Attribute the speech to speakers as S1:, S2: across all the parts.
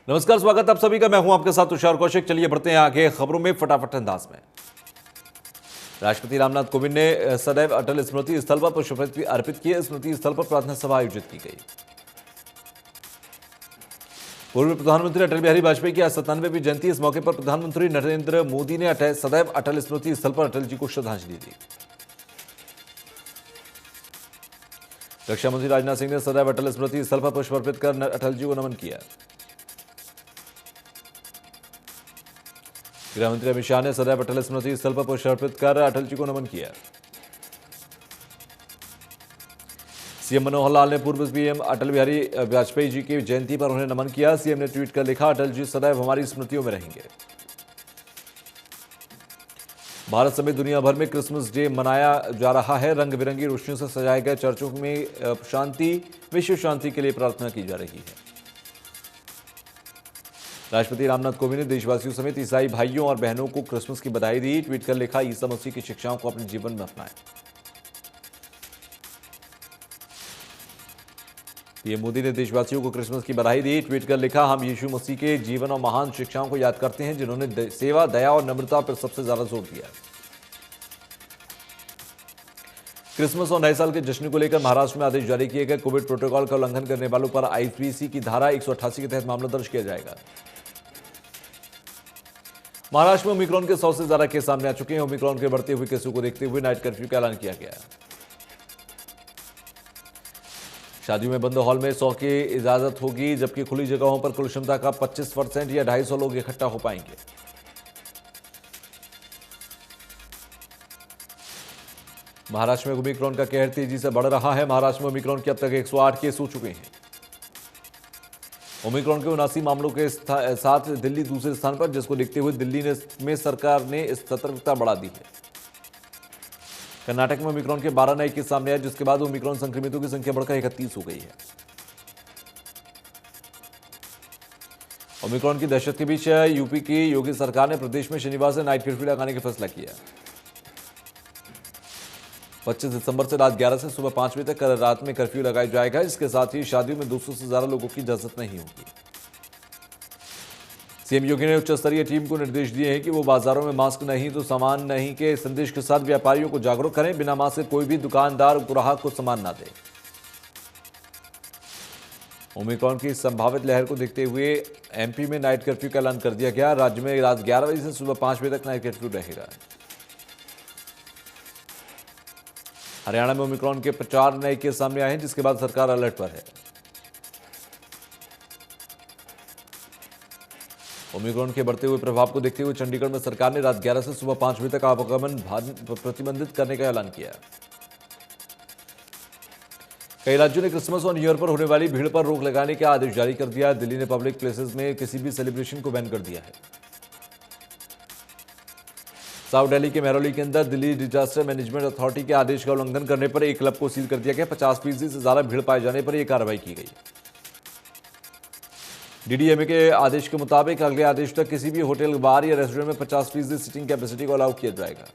S1: नमस्कार, स्वागत आप सभी का। मैं हूं आपके साथ तुषार कौशिक। चलिए बढ़ते हैं आगे खबरों में फटाफट अंदाज में। राष्ट्रपति रामनाथ कोविंद ने सदैव अटल स्मृति स्थल पर पुष्पचक्र अर्पित किए। स्मृति स्थल पर प्रार्थना सभा आयोजित की गई। पूर्व प्रधानमंत्री अटल बिहारी वाजपेयी की 97वीं जयंती। इस मौके पर प्रधानमंत्री नरेंद्र मोदी ने सदैव अटल स्मृति स्थल पर अटल जी को श्रद्धांजलि दी। रक्षा मंत्री राजनाथ सिंह ने सदैव अटल स्मृति स्थल पर पुष्प अर्पित कर अटल जी को नमन किया। गृह मंत्री अमित शाह ने सदैव अटल स्मृति स्थल पर पुष्प अर्पित कर अटल जी को नमन किया। सीएम मनोहर लाल ने पूर्व पीएम अटल बिहारी वाजपेयी जी की जयंती पर उन्हें नमन किया। सीएम ने ट्वीट कर लिखा, अटल जी सदैव हमारी स्मृतियों में रहेंगे। भारत समेत दुनिया भर में क्रिसमस डे मनाया जा रहा है। रंग बिरंगी रोशनियों से सजाए गए चर्चों में विश्व शांति के लिए प्रार्थना की जा रही है। राष्ट्रपति रामनाथ कोविंद ने देशवासियों समेत ईसाई भाइयों और बहनों को क्रिसमस की बधाई दी। ट्वीट कर लिखा, ईसा मसीह की शिक्षाओं को अपने जीवन में अपनाएं। पीएम मोदी ने देशवासियों को क्रिसमस की बधाई दी। ट्वीट कर लिखा, हम यीशु मसीह के जीवन और महान शिक्षाओं को याद करते हैं, जिन्होंने सेवा, दया और नम्रता पर सबसे ज्यादा जोर दिया। क्रिसमस और नए साल के जश्न को लेकर महाराष्ट्र में आदेश जारी किए गए। कोविड प्रोटोकॉल का उल्लंघन करने वालों पर आईपीसी की धारा 188 के तहत मामला दर्ज किया जाएगा। महाराष्ट्र में ओमिक्रॉन के 100 से ज्यादा केस सामने आ चुके हैं। ओमिक्रॉन के बढ़ते हुए केसों को देखते हुए नाइट कर्फ्यू का ऐलान किया गया है। शादियों में बंद हॉल में 100 की इजाजत होगी, जबकि खुली जगहों पर कुल क्षमता का 25% या 250 लोग इकट्ठा हो पाएंगे। महाराष्ट्र में ओमिक्रॉन का कहर तेजी से बढ़ रहा है। महाराष्ट्र में ओमिक्रॉन के अब तक 108 केस हो चुके हैं। ओमिक्रॉन के 79 मामलों के साथ दिल्ली दूसरे स्थान पर, जिसको देखते हुए दिल्ली में सरकार ने सतर्कता बढ़ा दी है। कर्नाटक में ओमिक्रॉन के 12 नए केस सामने आए, जिसके बाद ओमिक्रॉन संक्रमितों की संख्या बढ़कर 31 हो गई है। ओमिक्रॉन की दहशत के बीच यूपी की योगी सरकार ने प्रदेश में शनिवार से नाइट कर्फ्यू लगाने का फैसला किया। 25 दिसंबर से रात 11 से सुबह 5 बजे तक रात में कर्फ्यू लगाया जाएगा। इसके साथ ही शादियों में 200 से ज्यादा लोगों की इजाजत नहीं होगी। सीएम योगी ने उच्च स्तरीय टीम को निर्देश दिए हैं कि वो बाजारों में मास्क नहीं तो सामान नहीं के संदेश के साथ व्यापारियों को जागरूक करें। बिना मास्क के कोई भी दुकानदार ग्राहक को सामान ना दे। ओमिक्रॉन की संभावित लहर को देखते हुए एमपी में नाइट कर्फ्यू का ऐलान कर दिया गया। राज्य में रात 11 बजे से सुबह 5 बजे तक नाइट कर्फ्यू रहेगा। हरियाणा में ओमिक्रॉन के 4 नए केस सामने आए हैं, जिसके बाद सरकार अलर्ट पर है। ओमिक्रॉन के बढ़ते हुए प्रभाव को देखते हुए चंडीगढ़ में सरकार ने रात 11 से सुबह 5 बजे तक आवागमन प्रतिबंधित करने का ऐलान किया। कई राज्यों ने क्रिसमस और न्यू ईयर पर होने वाली भीड़ पर रोक लगाने का आदेश जारी कर दिया। दिल्ली ने पब्लिक प्लेसेस में किसी भी सेलिब्रेशन को बैन कर दिया है। साउथ दिल्ली के मेहरौली के अंदर दिल्ली डिजास्टर मैनेजमेंट अथॉरिटी के आदेश का उल्लंघन करने पर एक क्लब को सील कर दिया गया। 50% से ज्यादा भीड़ पाए जाने पर यह कार्रवाई की गई। डीडीएमए के आदेश के मुताबिक अगले आदेश तक किसी भी होटल, बार या रेस्टोरेंट में 50% सीटिंग कैपेसिटी को अलाउ किया जाएगा।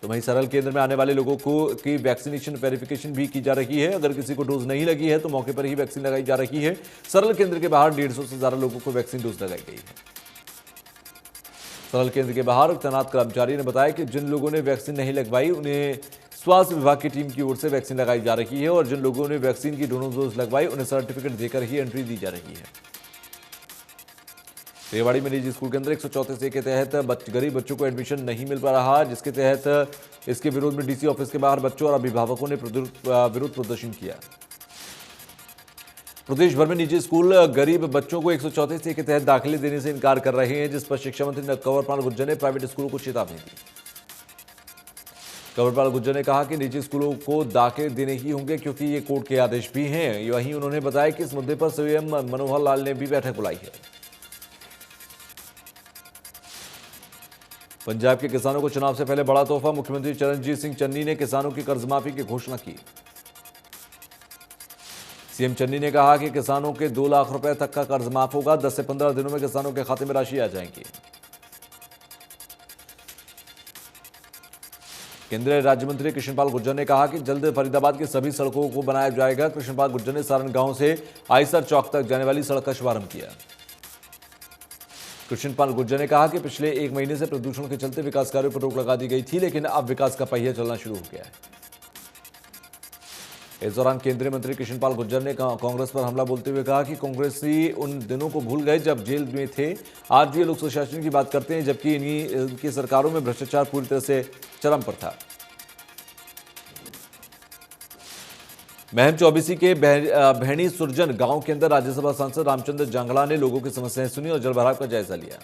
S1: तो वहीं सरल केंद्र में आने वाले लोगों की वैक्सीनेशन वेरिफिकेशन भी की जा रही है। अगर किसी को डोज नहीं लगी है तो मौके पर ही वैक्सीन लगाई जा रही है। सरल केंद्र के बाहर 150 से ज्यादा लोगों को वैक्सीन डोज लगाई गई है। सरल केंद्र के बाहर तैनात कर्मचारी ने बताया कि जिन लोगों ने वैक्सीन नहीं लगवाई उन्हें स्वास्थ्य विभाग की टीम की ओर से वैक्सीन लगाई जा रही है, और जिन लोगों ने वैक्सीन की दोनों डोज लगवाई उन्हें सर्टिफिकेट देकर ही एंट्री दी जा रही है। रेवाड़ी में निजी स्कूल के अंदर 134A के तहत गरीब बच्चों को एडमिशन नहीं मिल पा रहा, जिसके तहत इसके विरोध में डीसी ऑफिस के बाहर बच्चों और अभिभावकों ने विरोध प्रदर्शन किया। प्रदेश भर में निजी स्कूल गरीब बच्चों को 134A के तहत दाखिले देने से इनकार कर रहे हैं, जिस पर शिक्षा मंत्री कंवरपाल गुर्जर ने प्राइवेट स्कूलों को चेतावनी दी। कंवरपाल गुर्जर ने कहा कि निजी स्कूलों को दाखिले देने ही होंगे, क्योंकि ये कोर्ट के आदेश भी हैं। वहीं उन्होंने बताया कि इस मुद्दे पर सीएम मनोहर लाल ने भी बैठक बुलाई है। पंजाब के किसानों को चुनाव से पहले बड़ा तोहफा। मुख्यमंत्री चरणजीत सिंह चन्नी ने किसानों की कर्ज माफी की घोषणा की। सीएम चन्नी ने कहा कि किसानों के 2 लाख रुपए तक का कर्ज माफ होगा। 10 से 15 दिनों में किसानों के खाते में राशि आ जाएगी। केंद्रीय राज्य मंत्री कृष्णपाल गुर्जर ने कहा कि जल्द फरीदाबाद की सभी सड़कों को बनाया जाएगा। कृष्णपाल गुर्जर ने सारण गांव से आयसर चौक तक जाने वाली सड़क का शुभारंभ किया। कृष्णपाल गुर्जर ने कहा कि पिछले 1 महीने से प्रदूषण के चलते विकास कार्यों पर रोक लगा दी गई थी, लेकिन अब विकास का पहिया चलना शुरू हो गया है। इस दौरान केंद्रीय मंत्री कृष्णपाल गुर्जर ने कांग्रेस पर हमला बोलते हुए कहा कि कांग्रेसी उन दिनों को भूल गए जब जेल में थे। आज भी लोग सुशासन की बात करते हैं, जबकि इनकी सरकारों में भ्रष्टाचार पूरी तरह से चरम पर था। महम चौबीसी के भेड़ी सुरजन गांव के अंदर राज्यसभा सांसद रामचंद्र जांगड़ा ने लोगों की समस्याएं सुनी और जलभराव का जायजा लिया।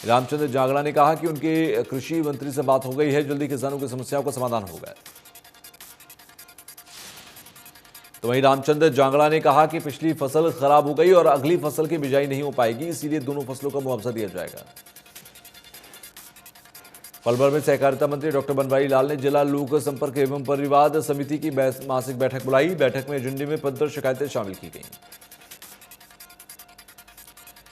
S1: रामचंद्र जांगड़ा ने कहा कि उनके कृषि मंत्री से बात हो गई है, जल्दी किसानों की समस्याओं का समाधान होगा। तो वहीं रामचंद्र जांगड़ा ने कहा कि पिछली फसल खराब हो गई और अगली फसल की बिजाई नहीं हो पाएगी, इसीलिए दोनों फसलों का मुआवजा दिया जाएगा। पलवल में सहकारिता मंत्री डॉक्टर बनवारी लाल ने जिला लोक संपर्क एवं परिवाद समिति की मासिक बैठक बुलाई। बैठक में एजेंडे में 15 शिकायतें शामिल की गईं।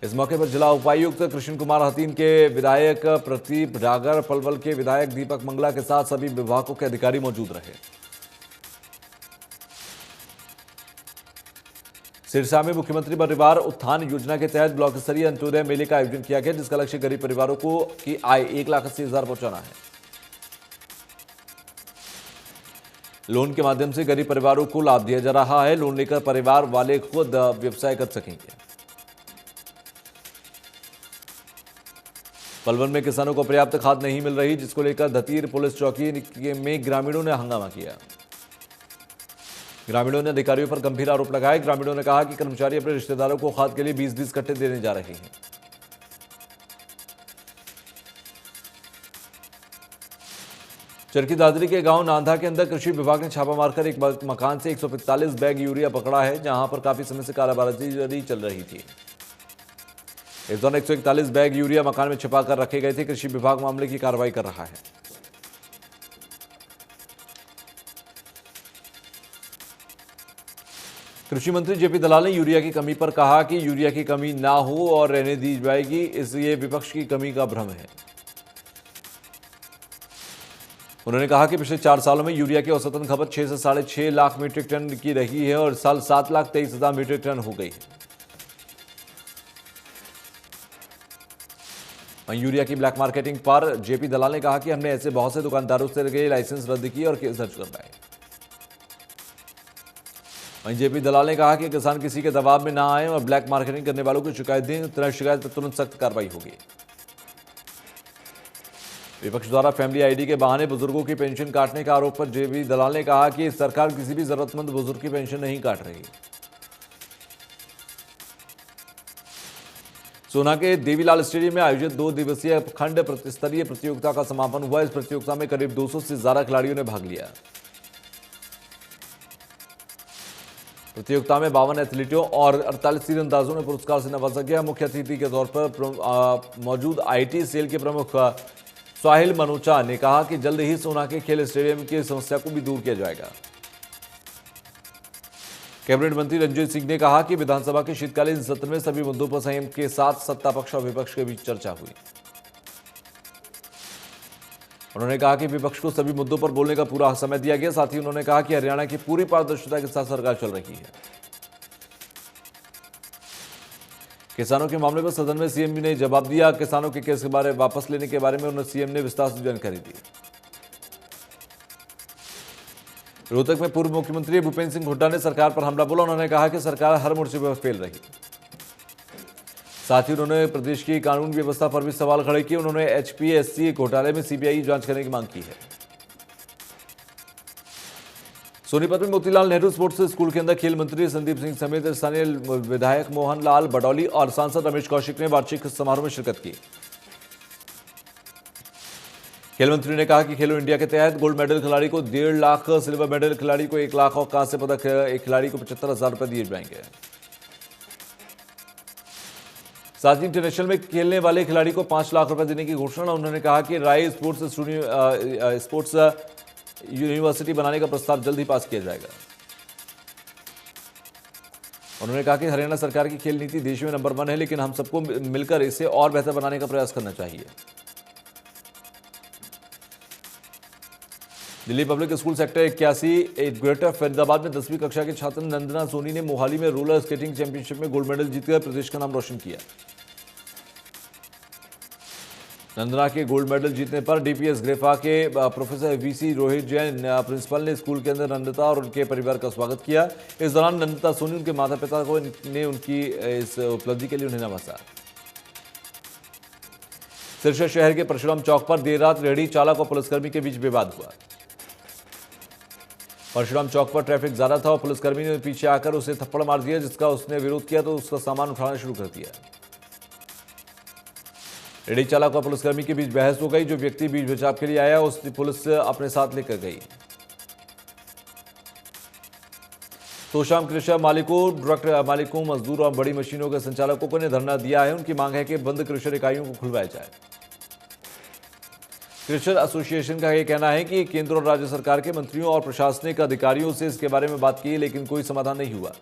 S1: इस मौके पर जिला उपायुक्त कृष्ण कुमार हतीन के विधायक प्रदीप डागर, पलवल के विधायक दीपक मंगला के साथ सभी विभागों के अधिकारी मौजूद रहे। सिरसा में मुख्यमंत्री परिवार उत्थान योजना के तहत ब्लॉक स्तरीय अंत्योदय मेले का आयोजन किया गया, जिसका लक्ष्य गरीब परिवारों को की आय 1,80,000 पहुंचाना है। लोन के माध्यम से गरीब परिवारों को लाभ दिया जा रहा है। लोन लेकर परिवार वाले खुद व्यवसाय कर सकेंगे। पलवल में किसानों को पर्याप्त खाद नहीं मिल रही, जिसको लेकर धतीर पुलिस चौकी में ग्रामीणों ने हंगामा किया। ग्रामीणों ने अधिकारियों पर गंभीर आरोप लगाए। ग्रामीणों ने कहा कि कर्मचारी अपने रिश्तेदारों को खाद के लिए 20-20 कट्टे देने जा रहे हैं। चरखी दादरी के गांव नांधा के अंदर कृषि विभाग ने छापा मारकर एक मकान से 145 बैग यूरिया पकड़ा है, जहां पर काफी समय से कालाबाजारी चल रही थी। इस दौरान 141 बैग यूरिया मकान में छिपा कर रखे गए थे। कृषि विभाग मामले की कार्रवाई कर रहा है। कृषि मंत्री जेपी दलाल ने यूरिया की कमी पर कहा कि यूरिया की कमी ना हो और रहने दी जाएगी, इसलिए विपक्ष की कमी का भ्रम है। उन्होंने कहा कि पिछले 4 सालों में यूरिया की औसतन खपत 6 से 6.5 लाख मीट्रिक टन की रही है और साल 7,23,000 मीट्रिक टन हो गई है। वहीं यूरिया की ब्लैक मार्केटिंग पर जेपी दलाल ने कहा कि हमने ऐसे बहुत से दुकानदारों से लाइसेंस रद्द किए और केस दर्ज करवाए। वहीं जेपी दलाल ने कहा कि किसान किसी के दबाव में ना आए और ब्लैक मार्केटिंग करने वालों को शिकायत दें, शिकायत पर तुरंत सख्त कार्रवाई होगी। विपक्ष द्वारा फैमिली आईडी के बहाने बुजुर्गों की पेंशन काटने का आरोप पर जेपी दलाल ने कहा कि सरकार किसी भी जरूरतमंद बुजुर्ग की पेंशन नहीं काट रही। सोना के देवीलाल स्टेडियम में आयोजित 2 दिवसीय खंड स्तरीय प्रतियोगिता का समापन हुआ। इस प्रतियोगिता में करीब 200 से ज्यादा खिलाड़ियों ने भाग लिया। प्रतियोगिता में 52 एथलीटों और 48 तीरंदाजों ने पुरस्कार से नवाजा गया। मुख्य अतिथि के तौर पर मौजूद आईटी सेल के प्रमुख साहिल मनोचा ने कहा कि जल्द ही सोना के खेल स्टेडियम की समस्या को भी दूर किया जाएगा। कैबिनेट मंत्री रंजीत सिंह ने कहा कि विधानसभा के शीतकालीन सत्र में सभी मुद्दों पर संयम के साथ सत्ता पक्ष और विपक्ष के बीच चर्चा हुई। उन्होंने कहा कि विपक्ष को सभी मुद्दों पर बोलने का पूरा समय दिया गया। साथ ही उन्होंने कहा कि हरियाणा की पूरी पारदर्शिता के साथ सरकार चल रही है। किसानों के मामले पर सदन में सीएम ने जवाब दिया। किसानों के केस के बारे वापस लेने के बारे में उन्होंने सीएम ने विस्तार से जानकारी दी। रोहतक में पूर्व मुख्यमंत्री भूपेंद्र सिंह हुड्डा ने सरकार पर हमला बोला। उन्होंने कहा कि सरकार हर मोर्चे पर फेल रही। साथ ही उन्होंने प्रदेश की कानून व्यवस्था पर भी सवाल खड़े किए। उन्होंने एचपीएससी घोटाले में सीबीआई जांच करने की मांग की है। सोनीपत में मोतीलाल नेहरू स्पोर्ट्स स्कूल के अंदर खेल मंत्री संदीप सिंह समेत स्थानीय विधायक मोहन लाल बडौली और सांसद रमेश कौशिक ने वार्षिक समारोह में शिरकत की। खेल मंत्री ने कहा कि खेलो इंडिया के तहत गोल्ड मेडल खिलाड़ी को 1.5 लाख, सिल्वर मेडल खिलाड़ी को 1 लाख और कांस्य पदक एक खिलाड़ी को 75,000 रुपए दिए जाएंगे। साथ ही इंटरनेशनल में खेलने वाले खिलाड़ी को 5 लाख रुपए देने की घोषणा। उन्होंने कहा कि राय स्पोर्ट्स यूनिवर्सिटी बनाने का प्रस्ताव जल्द ही पास किया जाएगा। उन्होंने कहा कि हरियाणा सरकार की खेल नीति देश में नंबर 1 है, लेकिन हम सबको मिलकर इसे और बेहतर बनाने का प्रयास करना चाहिए। Delhi public school sector 81 greater Faridabad में 10वीं कक्षा की छात्र नंदना सोनी ने मोहाली में रोलर स्केटिंग चैंपियनशिप में गोल्ड मेडल जीतकर प्रदेश का नाम रोशन किया। नंदना के गोल्ड मेडल जीतने पर डीपीएस ग्रेफा के professor VC Rohit Jain principal ने स्कूल के अंदर नंदिता और उनके परिवार का स्वागत किया। इस दौरान नंदिता सोनी उनके माता पिता ने उनकी इस उपलब्धि के लिए उन्हें नवाजा। सिरसा शहर के परशुराम चौक पर देर रात रेहड़ी चालक और पुलिसकर्मी के बीच विवाद हुआ। परशुराम चौक पर ट्रैफिक ज्यादा था और पुलिसकर्मी ने पीछे आकर उसे थप्पड़ मार दिया, जिसका उसने विरोध किया तो उसका सामान उठाना शुरू कर दिया। रेहड़ी चालक और पुलिसकर्मी के बीच बहस हो गई। जो व्यक्ति बीच बचाव के लिए आया उस पुलिस अपने साथ लेकर गई। तोशाम कृषि मालिकों, ट्रक मालिकों, मजदूर और बड़ी मशीनों के संचालकों ने धरना दिया है। उनकी मांग है कि बंद कृषि इकाइयों को खुलवाया जाए। क्रिश्चियन एसोसिएशन का यह कहना है कि केंद्र और राज्य सरकार के मंत्रियों और प्रशासनिक अधिकारियों से इसके बारे में बात की, लेकिन कोई समाधान नहीं हुआ।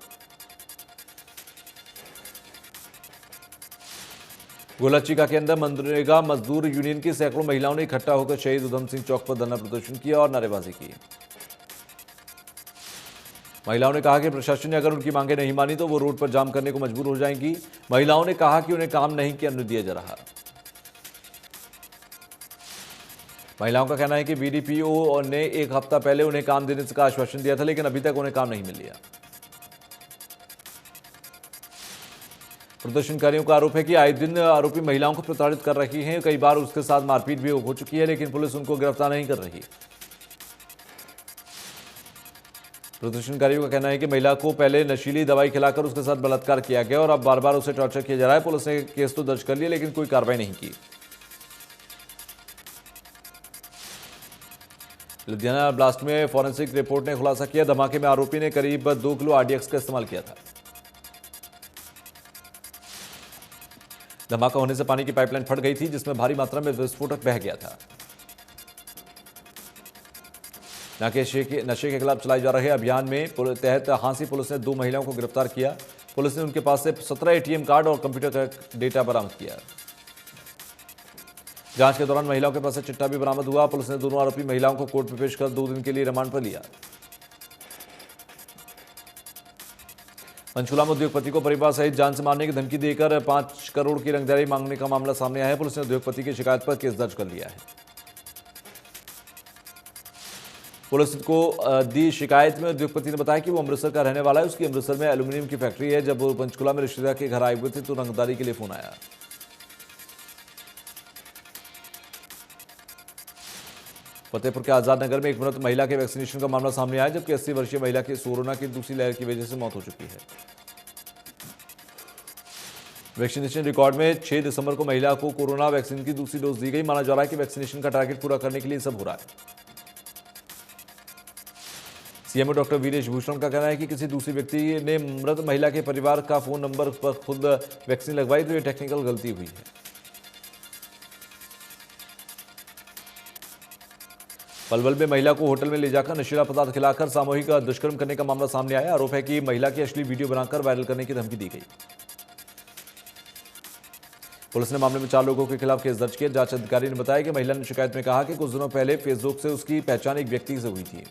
S1: गोलाचिका के अंदर मनरेगा मजदूर यूनियन की सैकड़ों महिलाओं ने इकट्ठा होकर शहीद उधम सिंह चौक पर धरना प्रदर्शन किया और नारेबाजी की। महिलाओं ने कहा कि प्रशासन ने अगर उनकी मांगें नहीं मानी तो वो रोड पर जाम करने को मजबूर हो जाएंगी। महिलाओं ने कहा कि उन्हें काम नहीं करने दिया जा रहा। महिलाओं का कहना है कि बीडीपीओ ने एक हफ्ता पहले उन्हें काम देने का आश्वासन दिया था, लेकिन अभी तक उन्हें काम नहीं मिल लिया। प्रदर्शनकारियों का आरोप है कि आए दिन आरोपी महिलाओं को प्रताड़ित कर रही हैं। कई बार उसके साथ मारपीट भी हो चुकी है, लेकिन पुलिस उनको गिरफ्तार नहीं कर रही। प्रदर्शनकारियों का कहना है कि महिला को पहले नशीली दवाई खिलाकर उसके साथ बलात्कार किया गया और अब बार बार उसे टॉर्चर किया जा रहा है। पुलिस ने केस तो दर्ज कर लिया, लेकिन कोई कार्रवाई नहीं की। लुधियाना ब्लास्ट में फॉरेंसिक रिपोर्ट ने खुलासा किया, धमाके में आरोपी ने करीब 2 किलो आरडीएक्स का इस्तेमाल किया था। धमाका होने से पानी की पाइपलाइन फट गई थी, जिसमें भारी मात्रा में विस्फोटक बह गया था। नशे के खिलाफ चलाए जा रहे अभियान में तहत हांसी पुलिस ने 2 महिलाओं को गिरफ्तार किया। पुलिस ने उनके पास से 17 एटीएम कार्ड और कंप्यूटर का डेटा बरामद किया। जांच के दौरान महिलाओं के पास से चिट्ठा भी बरामद हुआ। पुलिस ने दोनों आरोपी महिलाओं को कोर्ट में पेश कर 2 दिन के लिए रिमांड पर लिया। पंचकुला में उद्योगपति को परिवार सहित जान से मारने की धमकी देकर 5 करोड़ की रंगदारी मांगने का मामला सामने आया है। पुलिस ने उद्योगपति की शिकायत पर केस दर्ज कर लिया है। पुलिस को दी शिकायत में उद्योगपति ने बताया कि वो अमृतसर का रहने वाला है। उसकी अमृतसर में एल्यूमिनियम की फैक्ट्री है। जब वो पंचकुला में रिश्तेदार के घर आए हुए थे तो रंगदारी के लिए फोन आया। फतेहपुर के आजाद नगर में एक मृत महिला के वैक्सीनेशन का मामला सामने आया, जबकि 80 वर्षीय महिला की कोरोना की दूसरी लहर की वजह से मौत हो चुकी है। वैक्सीनेशन रिकॉर्ड में 6 दिसंबर को महिला को कोरोना वैक्सीन की दूसरी डोज दी गई। माना जा रहा है कि वैक्सीनेशन का टारगेट पूरा करने के लिए सब हो रहा है। सीएमओ डॉक्टर वीरेश भूषण का कहना है कि किसी दूसरे व्यक्ति ने मृत महिला के परिवार का फोन नंबर पर खुद वैक्सीन लगवाई, तो यह टेक्निकल गलती हुई है। पलवल में महिला को होटल में ले जाकर नशीला पदार्थ खिलाकर सामूहिक दुष्कर्म करने का मामला सामने आया। आरोप है कि महिला की अश्लील वीडियो बनाकर वायरल करने की धमकी दी गई। पुलिस ने मामले में 4 लोगों के खिलाफ केस दर्ज किया। जांच अधिकारी ने बताया कि महिला ने शिकायत में कहा कि कुछ दिनों पहले फेसबुक से उसकी पहचान एक व्यक्ति से हुई थी।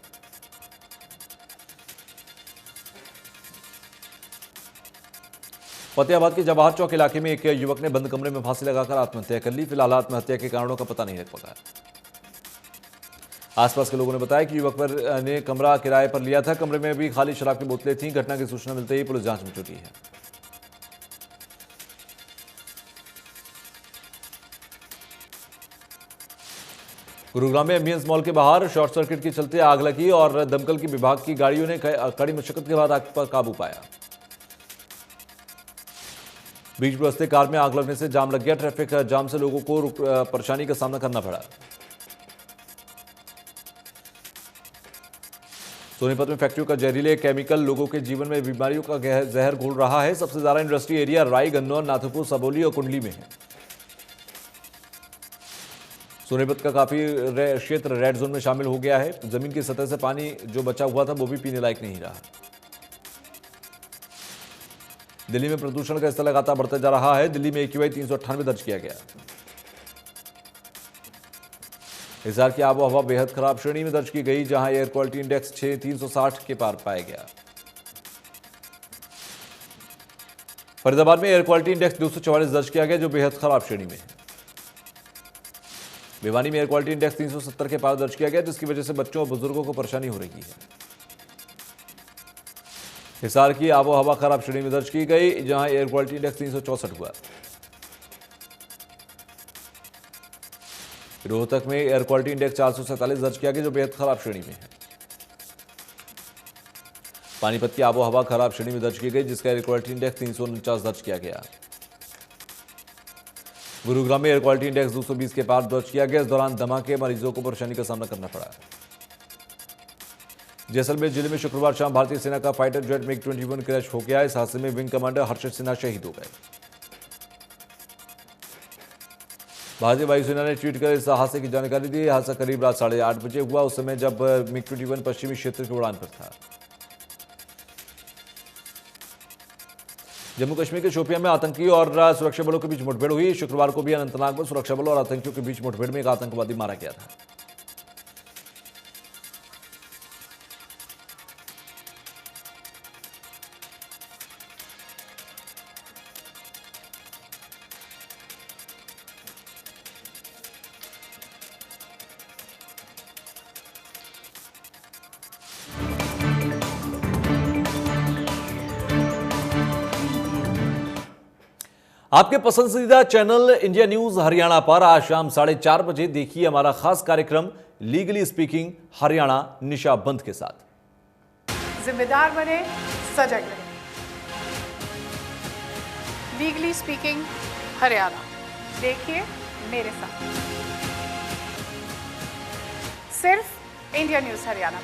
S1: फतेहाबाद के जवाहर चौक इलाके में एक युवक ने बंद कमरे में फांसी लगाकर आत्महत्या कर ली। फिलहाल आत्महत्या के कारणों का पता नहीं लग पाया। आसपास के लोगों ने बताया कि युवक ने कमरा किराए पर लिया था। कमरे में भी खाली शराब की बोतलें थीं। घटना की सूचना मिलते ही पुलिस जांच में जुटी है। गुरुग्राम में एम्बियंस मॉल के बाहर शॉर्ट सर्किट के चलते आग लगी और दमकल की विभाग की गाड़ियों ने कड़ी मशक्कत के बाद आग पर काबू पाया। बीच रास्ते कार में आग लगने से जाम लग गया। ट्रैफिक जाम से लोगों को परेशानी का सामना करना पड़ा। सोनीपत में फैक्ट्रियों का जहरीले केमिकल लोगों के जीवन में बीमारियों का जहर घोल रहा है। सबसे ज्यादा इंडस्ट्री एरिया राय, गन्नौर, नाथुपुर, सबौली और कुंडली में है। सोनीपत का काफी क्षेत्र रेड जोन में शामिल हो गया है। जमीन की सतह से पानी जो बचा हुआ था वो भी पीने लायक नहीं रहा। दिल्ली में प्रदूषण का स्तर लगातार बढ़ता जा रहा है। दिल्ली में AQI 398 दर्ज किया गया। हिसार की आबो हवा बेहद खराब श्रेणी में दर्ज की गई, जहां एयर क्वालिटी इंडेक्स 360 के पार पाया गया। फरीदाबाद में एयर क्वालिटी इंडेक्स 244 दर्ज किया गया, जो बेहद खराब श्रेणी में है। भिवानी में एयर क्वालिटी इंडेक्स 370 के पार दर्ज किया गया, जिसकी वजह से बच्चों और बुजुर्गों को परेशानी हो रही है। हिसार की आबो हवा खराब श्रेणी में दर्ज की गई, जहां एयर क्वालिटी इंडेक्स 364 हुआ। रोहतक में एयर क्वालिटी इंडेक्स 447 दर्ज किया गया, जो बेहद खराब श्रेणी में है। पानीपत की आबो हवा खराब श्रेणी में दर्ज की गई, जिसका एयर क्वालिटी इंडेक्स 349 दर्ज किया गया। गुरुग्राम में एयर क्वालिटी इंडेक्स 220 के पार दर्ज किया गया। इस दौरान दमा के मरीजों को परेशानी का सामना करना पड़ा। जैसलमेर जिले में शुक्रवार शाम भारतीय सेना का फाइटर जेट MiG-21 क्रैश हो गया। इस हादसे में विंग कमांडर हर्षित सिन्हा शहीद हो गए। भारतीय वायुसेना ने ट्वीट कर इस हादसे की जानकारी दी। हादसा करीब रात 8:30 बजे हुआ, उस समय जब MiG-21 पश्चिमी क्षेत्र की उड़ान पर था। जम्मू कश्मीर के शोपियां में आतंकी और सुरक्षा बलों के बीच मुठभेड़ हुई। शुक्रवार को भी अनंतनाग में सुरक्षा बलों और आतंकियों के बीच मुठभेड़ में एक आतंकवादी मारा गया था। आपके पसंदीदा चैनल इंडिया न्यूज हरियाणा पर आज शाम 4:30 बजे देखिए हमारा खास कार्यक्रम लीगली स्पीकिंग हरियाणा निशा बंद के साथ।
S2: जिम्मेदार बने, सजग रहे। लीगली स्पीकिंग हरियाणा देखिए मेरे साथ, सिर्फ इंडिया न्यूज हरियाणा।